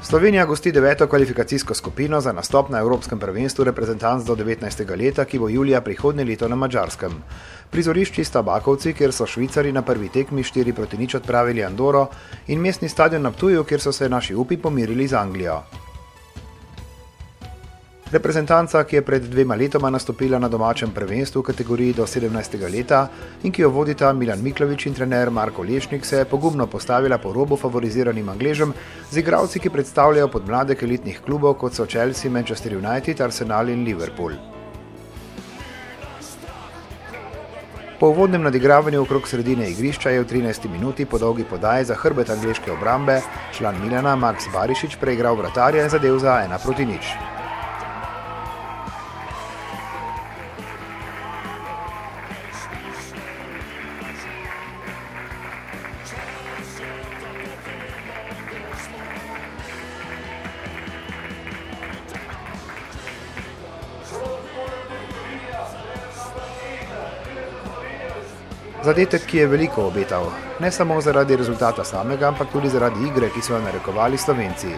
Slovenija gosti 9. kvalifikacijsko skupino za nastop na Evropskem prvenstvu reprezentanc do 19. leta, ki bo julija prihodnje leto na Madžarskem. Prizorišči sta Bakovci, kjer so Švicari na prvi tekmi 4-0 odpravili Andoro, in mestni stadion na Ptuju, kjer so se naši upi pomirili z Anglijo. Reprezentanca, ki je pred 2 letoma nastopila na domačem prvenstvu v kategoriji do 17. leta in ki jo vodita Milan Miklović in trener Marko Lešnik, se je pogumno postavila po robu favoriziranim Angležem z igralci, ki predstavljajo podmladek elitnih klubov, kot so Chelsea, Manchester United, Arsenal in Liverpool. Po uvodnem nadigravanju okrog sredine igrišča je v 13. minuti po dolgi podaji za hrbet angleške obrambe član Milana Max Barišić preigral vratarja in zadel za 1-0. Zadetek, ki je veliko obetal, ne samo zaradi rezultata samega, ampak tudi zaradi igre, ki so jo narekovali Slovenci.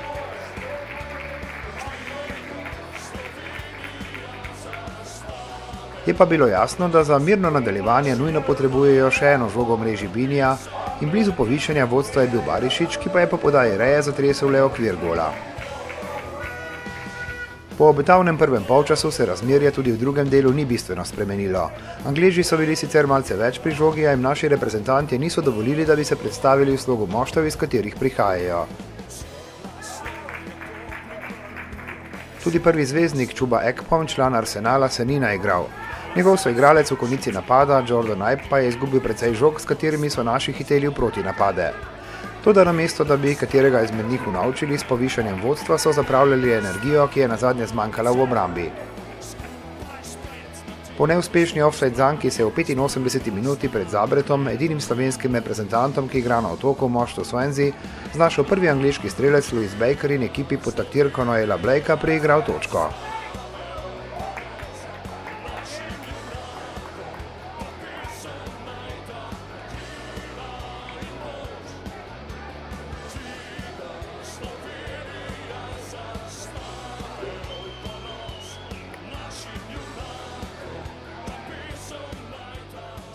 Je pa bilo jasno, da za mirno nadaljevanje nujno potrebujejo še eno žogo v mreži Binija in blizu povišanja vodstva je bil Barišić, ki pa je po podaji Reje zatresel le okvir gola. Po obetavnem prvem polčasu se razmerje tudi v drugem delu ni bistveno spremenilo. Angleži so bili sicer malce več pri žogi, a jim naši reprezentanti niso dovolili, da bi se predstavili v slogu moštev, iz katerih prihajajo. Tudi prvi zvezdnik Čuba Ekpom, član Arsenala, se ni naigral. Njegov soigralec v konici napada, Jordan Ibe, pa je izgubil precej žog, s katerimi so naši hiteli v protinapade. Toda namesto, da bi katerega izmed njih unovčili s povišanjem vodstva, so zapravljali energijo, ki je nazadnje zmanjkala v obrambi. Po neuspešni offside zanki se je v 85. minuti pred Zabretom, edinim slovenskim reprezentantom, ki igra na otoku v moštvu Swansea, znašel prvi angleški strelec Louis Baker in ekipi pod taktirko Noela Blakea preigral točko.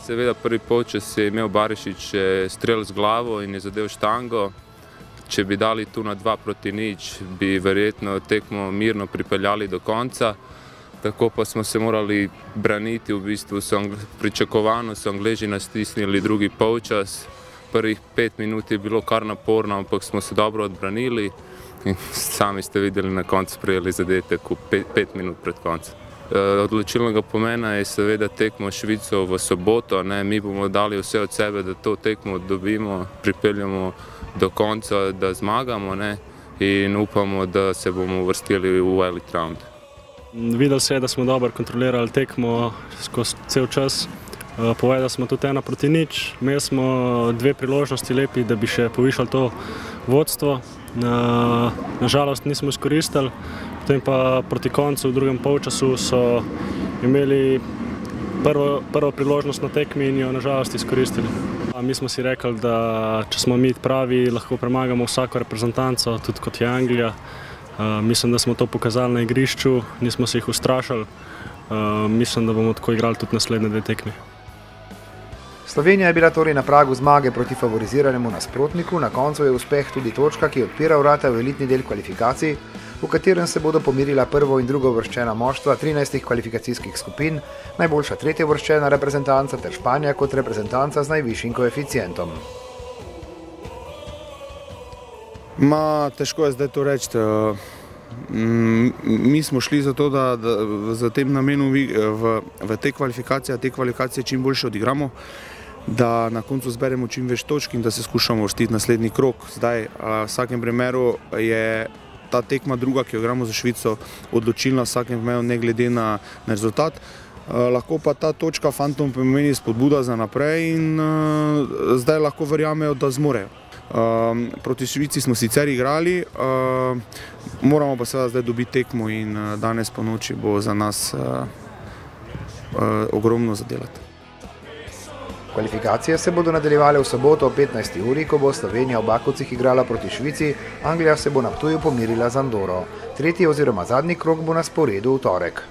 Seveda prvi polčas je imel Barišić strel z glavo in je zadev štango. Če bi dali tu na 2-0, bi verjetno tekmo mirno pripeljali do konca. Tako pa smo se morali braniti, v bistvu pričakovano so Angleži nastisnili drugi polčas. Prvih 5 minut je bilo kar naporno, ampak smo se dobro odbranili in sami ste videli na koncu prijeli zadetek v 5 minut pred koncem. Odločilnega pomena je seveda tekmo Švico v soboto. Mi bomo dali vse od sebe, da to tekmo dobimo, pripeljamo do konca, da zmagamo in upamo, da se bomo uvrstili v elite round. Videli se je, da smo dobro kontrolirali tekmo skozi cel čas. Povedali smo tudi 1-0. Imeli smo 2 priložnosti lepi, da bi še povišali to vodstvo. Nažalost nismo izkoristili. Potem pa proti koncu, v drugem polčasu, so imeli prvo priložnost na tekmi in jo nažalost izkoristili. Mi smo si rekli, da če smo mi pravi, lahko premagamo vsako reprezentanco, tudi kot je Anglija. Mislim, da smo to pokazali na igrišču, nismo se jih ustrašili. Mislim, da bomo tako igrali tudi naslednje 2 tekmi. Slovenija je bila torej na pragu zmage proti favoriziranemu nasprotniku, na koncu je uspeh tudi točka, ki odpira vrata v elitni del kvalifikacij, v katerem se bodo pomirila prvo in drugo uvrščena moštva 13 kvalifikacijskih skupin, najboljša tretja uvrščena reprezentanca ter Španija kot reprezentanca z najvišjim koeficientom. Težko je zdaj to reči. Mi smo šli za to, da za tem namenu v te kvalifikacije čim boljše odigramo, da na koncu zberemo čim več točk in da se skušamo uvrstiti naslednji krog. Zdaj, v vsakem primeru je ta tekma druga, ki jo igramo za Švico, odločilna v vsakem primeru, ne glede na rezultat. Lahko pa ta točka fantom pomeni spodbuda za naprej in zdaj lahko verjamejo, da zmorejo. Proti Švici smo sicer igrali, moramo pa seveda zdaj dobiti tekmo in danes po noči bo za nas ogromno zadelati. Kvalifikacije se bodo nadaljevale v soboto ob 15. uri, ko bo Slovenija v Bakovcih igrala proti Švici, Anglija se bo na Ptuju pomirila z Andoro. Tretji oziroma zadnji krog bo na sporedu v torek.